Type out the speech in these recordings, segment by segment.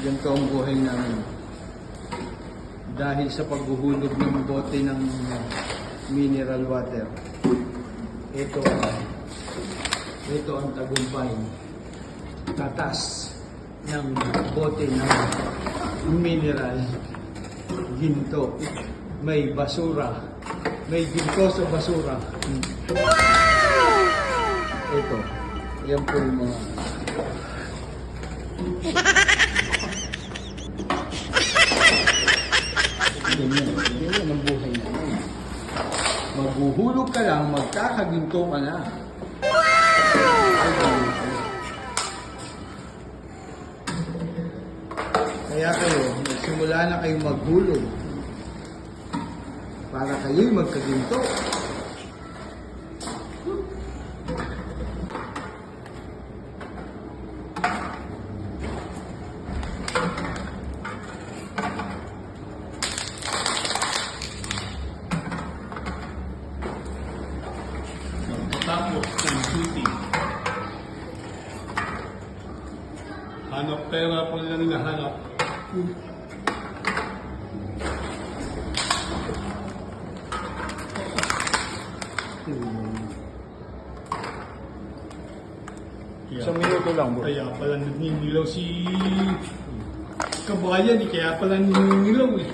Ganito ang buhay namin. Dahil sa paghuhulog ng bote ng mineral water. Ito ang tagumpay. Tatas ng bote ng mineral. Ginto. May basura. May ginto sa basura. Ito. Yan po yung mga... Yan ang buhay namin. Maghuhulog ka lang, magkakaginto ka na. Kaya kayo, magsimula na kayong maghulog para kayo'y magkaginto. Tapos ng shooting. Hanap pera pa lang nahanap. Isang minuto lang, bro. Kaya pala naninilaw si kabayan, kaya pala naninilaw eh.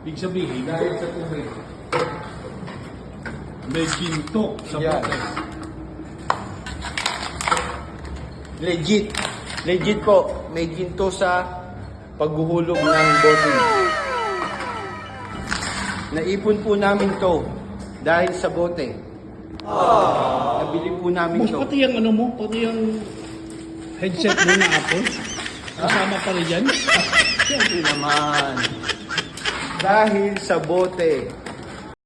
Ibig sabihin, Dahil sa tubig. may ginto sa Yan. bote. Legit po. May ginto sa paghuhulog ng bote. Naipon po namin to dahil sa bote. Nabili po namin Boss, to. pati yung ano mo, pati yung headset mo na Apple. Kasama pa rin yan. Siyempre naman. Dahil sa bote.